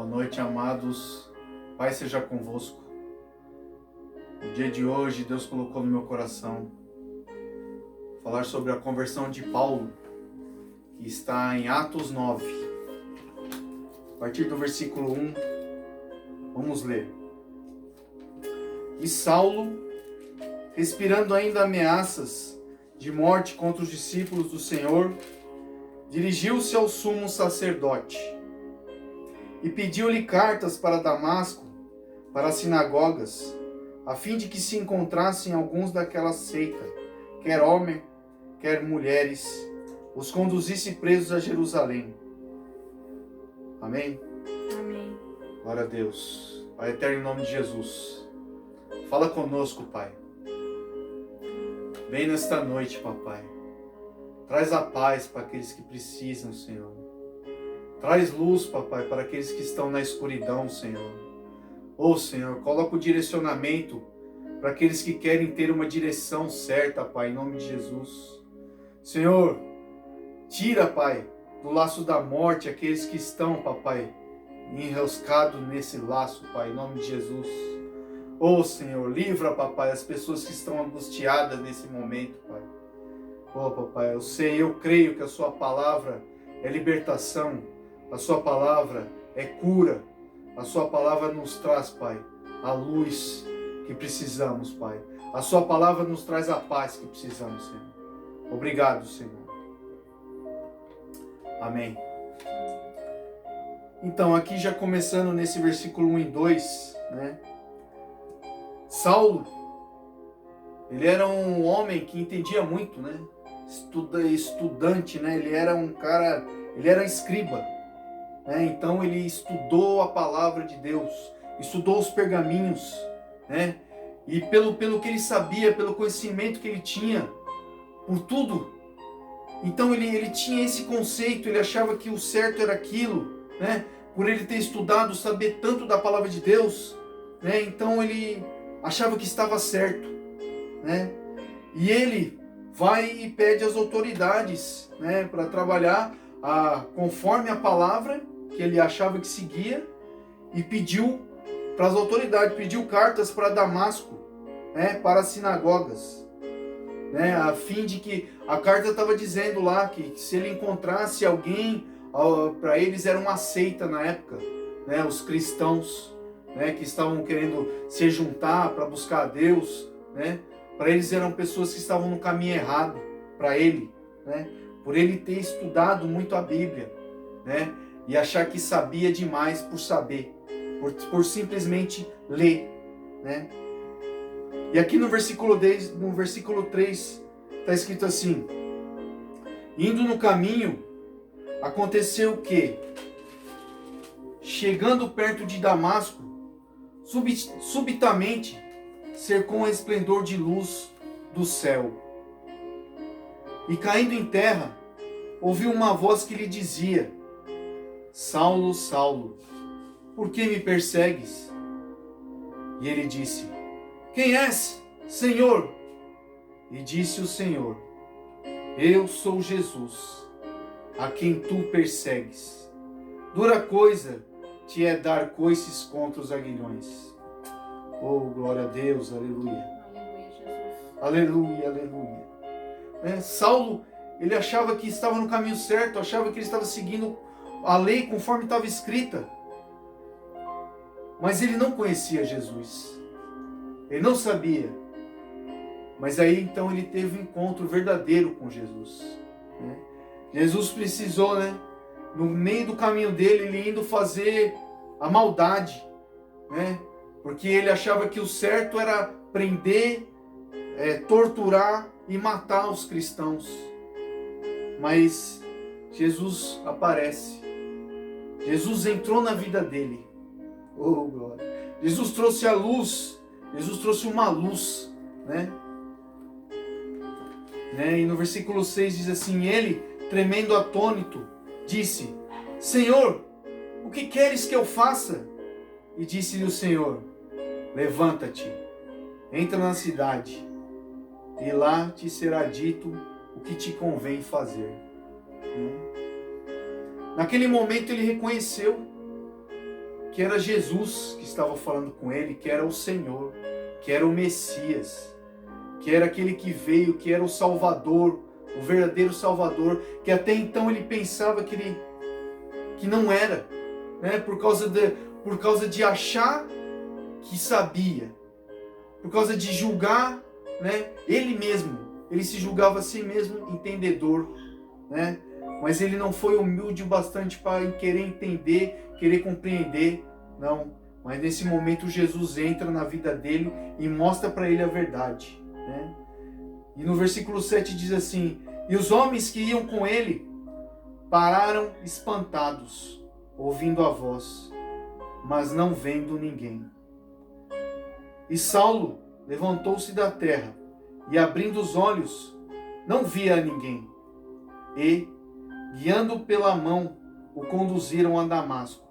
Boa noite, amados. Pai seja convosco. No dia de hoje, Deus colocou no meu coração falar sobre a conversão de Paulo, que está em Atos 9. A partir do versículo 1, vamos ler. E Saulo, respirando ainda ameaças de morte contra os discípulos do Senhor, dirigiu-se ao sumo sacerdote e pediu-lhe cartas para Damasco, para as sinagogas, a fim de que se encontrassem alguns daquela seita, quer homem, quer mulheres, os conduzisse presos a Jerusalém. Amém? Amém. Glória a Deus. Pai eterno, em nome de Jesus. Fala conosco, Pai. Vem nesta noite, Papai. Traz a paz para aqueles que precisam, Senhor. Traz luz, Papai, para aqueles que estão na escuridão, Senhor. Ô, Senhor, coloca o direcionamento para aqueles que querem ter uma direção certa, Pai, em nome de Jesus. Senhor, tira, Pai, do laço da morte aqueles que estão, Papai, enroscados nesse laço, Pai, em nome de Jesus. Ô, Senhor, livra, Papai, as pessoas que estão angustiadas nesse momento, Pai. Ô, Papai, eu creio que a Sua palavra é libertação, a Sua palavra é cura, a Sua palavra nos traz, Pai, a luz que precisamos, Pai. A Sua palavra nos traz a paz que precisamos, Senhor. Obrigado, Senhor. Amém. Então, aqui já começando nesse versículo 1 e 2, né? Saulo, ele era um homem que entendia muito, né? Estudante, né? Ele era um cara, ele era escriba, né? Então ele estudou a palavra de Deus, estudou os pergaminhos, né? E pelo que ele sabia, pelo conhecimento que ele tinha, por tudo, então ele tinha esse conceito, ele achava que o certo era aquilo, né? Por ele ter estudado, saber tanto da palavra de Deus, né? Então ele achava que estava certo, né? E ele vai e pede às autoridades, né, para trabalhar conforme a palavra que ele achava que seguia, e pediu para as autoridades, pediu cartas para Damasco, né, para as sinagogas, né, a fim de que a carta estava dizendo lá que se ele encontrasse alguém, para eles era uma seita na época, né, os cristãos, né, que estavam querendo se juntar para buscar a Deus, né? Para eles eram pessoas que estavam no caminho errado, para ele, né? Por ele ter estudado muito a Bíblia, né? E achar que sabia demais por saber, por simplesmente ler, né? E aqui no versículo 3, está escrito assim: indo no caminho, aconteceu que, chegando perto de Damasco, subitamente cercou um esplendor de luz do céu. E caindo em terra, ouviu uma voz que lhe dizia: Saulo, Saulo, por que me persegues? E ele disse: Quem és, Senhor? E disse o Senhor: Eu sou Jesus, a quem tu persegues. Dura coisa te é dar coices contra os aguilhões. Oh, glória a Deus, aleluia. Aleluia, Jesus. Aleluia, aleluia. Saulo, ele achava que estava no caminho certo, achava que ele estava seguindo a lei conforme estava escrita. Mas ele não conhecia Jesus. Ele não sabia. Mas aí então ele teve um encontro verdadeiro com Jesus, né? Jesus precisou, né, no meio do caminho dele, ele indo fazer a maldade, né? Porque ele achava que o certo era prender, torturar e matar os cristãos. Mas Jesus aparece. Jesus entrou na vida dele. Oh, glória. Jesus trouxe a luz. Jesus trouxe uma luz, né? E no versículo 6 diz assim: ele, tremendo atônito, disse: Senhor, o que queres que eu faça? E disse-lhe o Senhor: levanta-te, entra na cidade, e lá te será dito o que te convém fazer. Naquele momento ele reconheceu que era Jesus que estava falando com ele, que era o Senhor, que era o Messias, que era aquele que veio, que era o Salvador, o verdadeiro Salvador, que até então ele pensava que não era, né? Por causa de achar que sabia, por causa de julgar, né? Ele se julgava a si mesmo entendedor, né? Mas ele não foi humilde o bastante para querer entender, querer compreender, não. Mas nesse momento Jesus entra na vida dele e mostra para ele a verdade, né? E no versículo 7 diz assim: e os homens que iam com ele pararam espantados, ouvindo a voz, mas não vendo ninguém. E Saulo levantou-se da terra e, abrindo os olhos, não via ninguém. E, guiando pela mão, o conduziram a Damasco.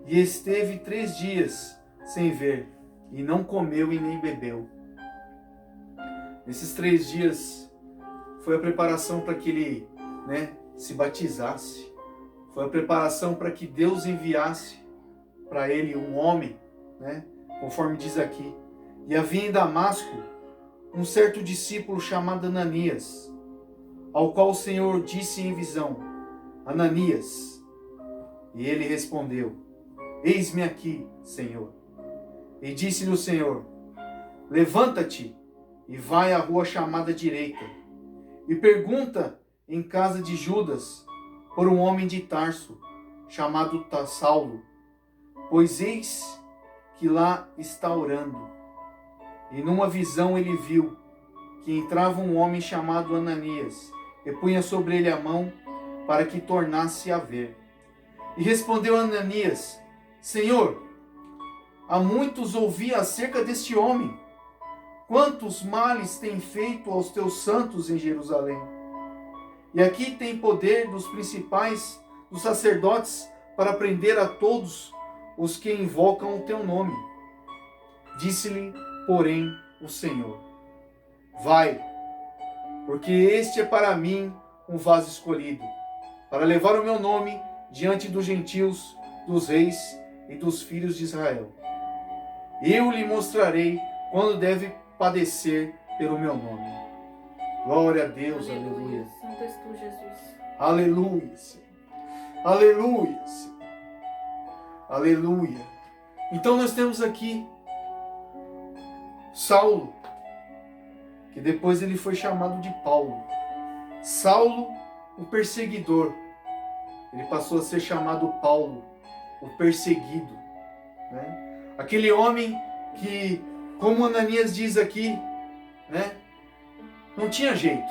E esteve 3 dias sem ver, e não comeu e nem bebeu. Nesses 3 dias foi a preparação para que ele, né, se batizasse. Foi a preparação para que Deus enviasse para ele um homem, né, conforme diz aqui. E havia em Damasco um certo discípulo chamado Ananias, ao qual o Senhor disse em visão: Ananias. E ele respondeu: eis-me aqui, Senhor. E disse-lhe o Senhor: levanta-te e vai à rua chamada direita, e pergunta em casa de Judas por um homem de Tarso, chamado Saulo, pois eis que lá está orando. E numa visão ele viu que entrava um homem chamado Ananias, e punha sobre ele a mão para que tornasse a ver. E respondeu Ananias: Senhor, há muitos ouvi acerca deste homem, quantos males tem feito aos teus santos em Jerusalém. E aqui tem poder dos principais, dos sacerdotes, para prender a todos os que invocam o teu nome. Disse-lhe, porém, o Senhor: vai, porque este é para mim um vaso escolhido, para levar o meu nome diante dos gentios, dos reis e dos filhos de Israel. Eu lhe mostrarei quando deve padecer pelo meu nome. Glória a Deus, aleluia. Santo és tu, Jesus. Aleluia, Senhor. Aleluia, Senhor. Aleluia. Então nós temos aqui Saulo, que depois ele foi chamado de Paulo. Saulo, o perseguidor. Ele passou a ser chamado Paulo, o perseguido, né? Aquele homem que, como Ananias diz aqui, né, não tinha jeito.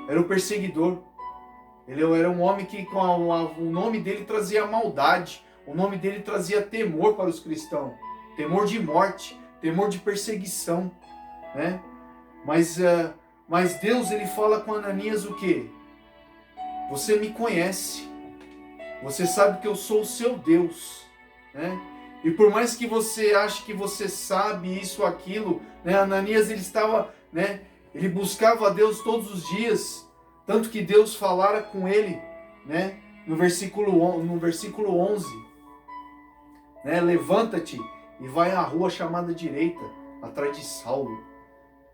Era o perseguidor. Ele era um homem que o nome dele trazia maldade. O nome dele trazia temor para os cristãos. Temor de morte, temor de perseguição, né? Mas Deus, ele fala com Ananias o quê? Você me conhece. Você sabe que eu sou o seu Deus, né? E por mais que você ache que você sabe isso ou aquilo, né? Ananias, ele estava, né? Ele buscava a Deus todos os dias, tanto que Deus falara com ele, né? No versículo 11, né? Levanta-te e vai à rua chamada direita, atrás de Saulo,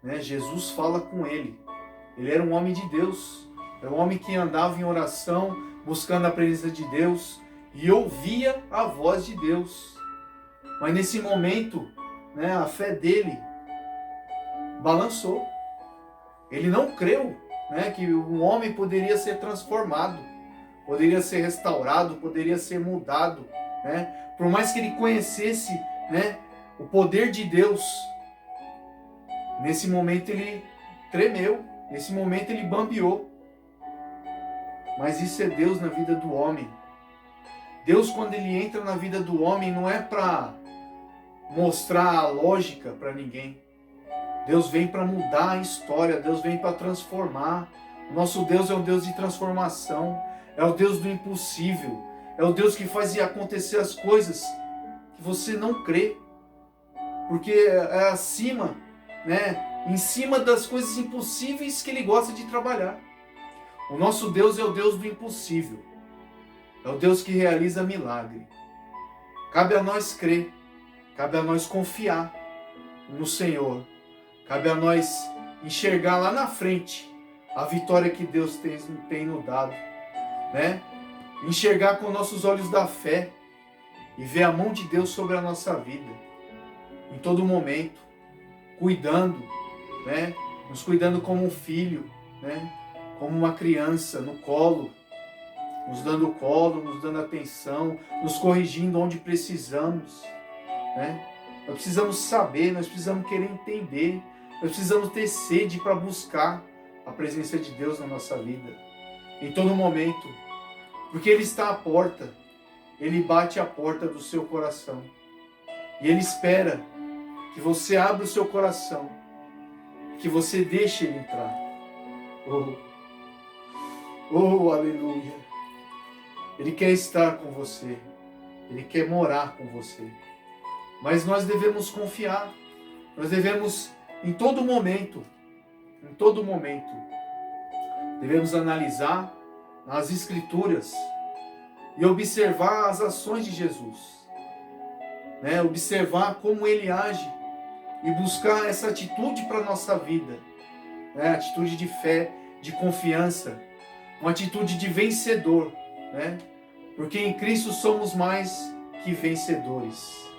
né? Jesus fala com ele. Ele era um homem de Deus, era um homem que andava em oração, buscando a presença de Deus e ouvia a voz de Deus. Mas nesse momento, né, a fé dele balançou. Ele não creu, né, que um homem poderia ser transformado, poderia ser restaurado, poderia ser mudado, né? Por mais que ele conhecesse, né, o poder de Deus, nesse momento ele tremeu, nesse momento ele bambeou. Mas isso é Deus na vida do homem. Deus, quando ele entra na vida do homem, não é para mostrar a lógica para ninguém. Deus vem para mudar a história, Deus vem para transformar. O nosso Deus é um Deus de transformação, é o Deus do impossível, é o Deus que faz acontecer as coisas que você não crê, porque é acima, né, em cima das coisas impossíveis que ele gosta de trabalhar. O nosso Deus é o Deus do impossível, é o Deus que realiza milagre. Cabe a nós crer, cabe a nós confiar no Senhor, cabe a nós enxergar lá na frente a vitória que Deus tem nos dado, né? Enxergar com nossos olhos da fé e ver a mão de Deus sobre a nossa vida, em todo momento, cuidando, né? Nos cuidando como um filho, né? Como uma criança, no colo, nos dando atenção, nos corrigindo onde precisamos, né? Nós precisamos saber, nós precisamos querer entender, nós precisamos ter sede para buscar a presença de Deus na nossa vida, em todo momento, porque Ele está à porta, Ele bate à porta do seu coração, e Ele espera que você abra o seu coração, que você deixe Ele entrar. Oh, aleluia! Ele quer estar com você, Ele quer morar com você, mas nós devemos confiar, nós devemos, em todo momento, devemos analisar as Escrituras e observar as ações de Jesus, né? Observar como Ele age e buscar essa atitude para a nossa vida, né? Atitude de fé, de confiança, uma atitude de vencedor, né? Porque em Cristo somos mais que vencedores.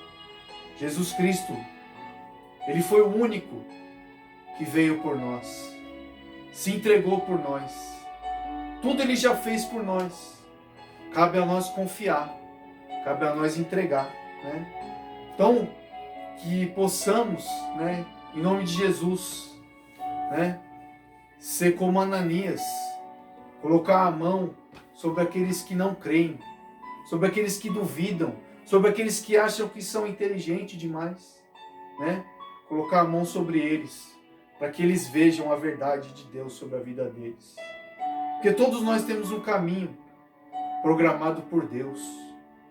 Jesus Cristo, Ele foi o único que veio por nós, se entregou por nós, tudo Ele já fez por nós, cabe a nós confiar, cabe a nós entregar, né? Então, que possamos, né, em nome de Jesus, né, ser como Ananias, colocar a mão sobre aqueles que não creem, sobre aqueles que duvidam, sobre aqueles que acham que são inteligentes demais, né? Colocar a mão sobre eles, para que eles vejam a verdade de Deus sobre a vida deles. Porque todos nós temos um caminho programado por Deus,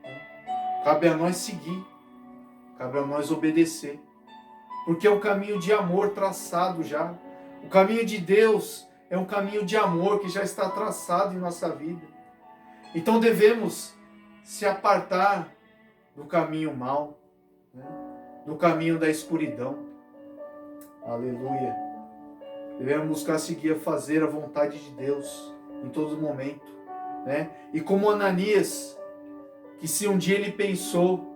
né? Cabe a nós seguir, cabe a nós obedecer, porque é um caminho de amor traçado já. O caminho de Deus é um caminho de amor que já está traçado em nossa vida. Então devemos se apartar do caminho mau, né? Do caminho da escuridão. Aleluia. Devemos buscar seguir a fazer a vontade de Deus em todo momento, né? E como Ananias, que se um dia ele pensou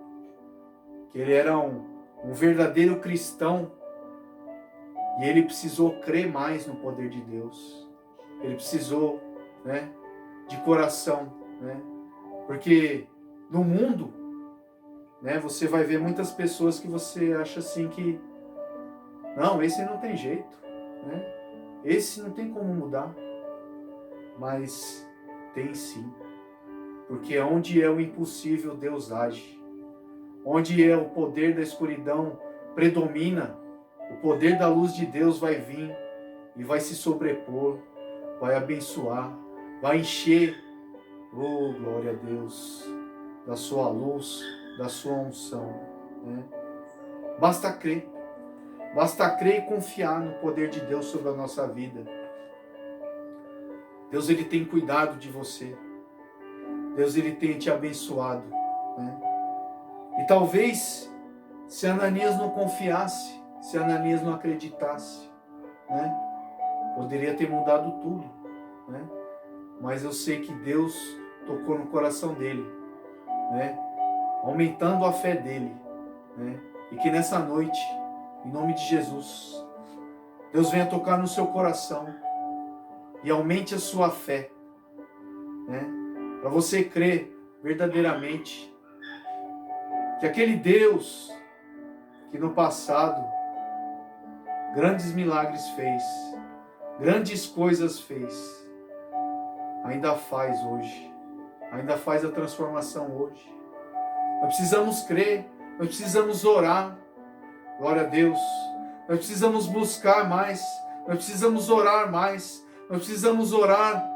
que ele era um verdadeiro cristão, e ele precisou crer mais no poder de Deus. Ele precisou, né, de coração, né? Porque no mundo, né, você vai ver muitas pessoas que você acha assim que não, esse não tem jeito, né? Esse não tem como mudar. Mas tem sim. Porque onde é o impossível, Deus age. Onde é o poder da escuridão predomina, o poder da luz de Deus vai vir e vai se sobrepor, vai abençoar, vai encher, oh glória a Deus, da sua luz, da sua unção, né? Basta crer e confiar no poder de Deus sobre a nossa vida. Deus, Ele tem cuidado de você, Deus, Ele tem te abençoado, né? E talvez, se Ananias não confiasse, se Ananias não acreditasse, né, poderia ter mudado tudo, né? Mas eu sei que Deus tocou no coração dele, né, aumentando a fé dele, né? E que nessa noite, em nome de Jesus, Deus venha tocar no seu coração e aumente a sua fé, né? Para você crer verdadeiramente que aquele Deus que no passado grandes milagres fez, grandes coisas fez, ainda faz hoje, ainda faz a transformação hoje. Nós precisamos crer, nós precisamos orar, glória a Deus, nós precisamos buscar mais, nós precisamos orar mais, nós precisamos orar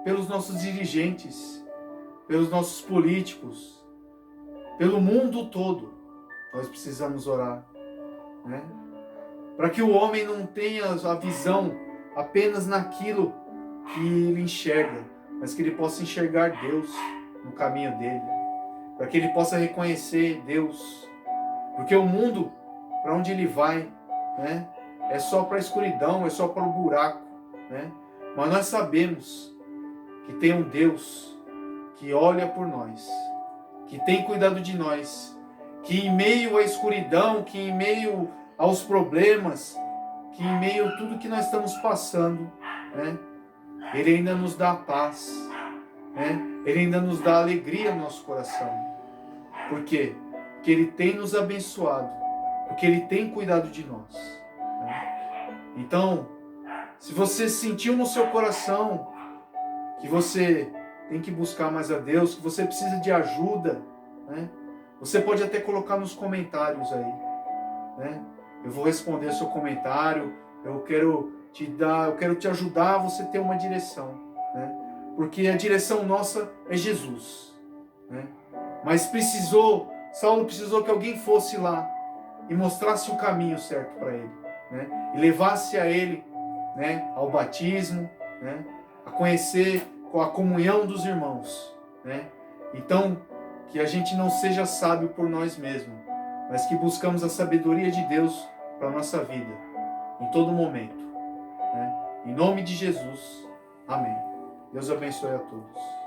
pelos nossos dirigentes, pelos nossos políticos, pelo mundo todo, nós precisamos orar, né? Para que o homem não tenha a visão apenas naquilo que ele enxerga, mas que ele possa enxergar Deus no caminho dele. para que ele possa reconhecer Deus. Porque o mundo, para onde ele vai, né, é só para a escuridão, é só para o buraco, né? Mas nós sabemos que tem um Deus que olha por nós, que tem cuidado de nós, que em meio à escuridão, que em meio aos problemas, que em meio a tudo que nós estamos passando, né, ele ainda nos dá paz, né? Ele ainda nos dá alegria no nosso coração. Por quê? Porque ele tem nos abençoado, porque ele tem cuidado de nós, né? Então, se você sentiu no seu coração que você tem que buscar mais a Deus, que você precisa de ajuda, né, você pode até colocar nos comentários aí, né? Eu vou responder o seu comentário, eu quero te ajudar a você ter uma direção, né? Porque a direção nossa é Jesus, né? Mas Saulo precisou que alguém fosse lá e mostrasse o caminho certo para ele, né? E levasse a ele, né, ao batismo, né, a conhecer com a comunhão dos irmãos, né? Então, que a gente não seja sábio por nós mesmos, mas que buscamos a sabedoria de Deus para a nossa vida, em todo momento, né? Em nome de Jesus, amém. Deus abençoe a todos.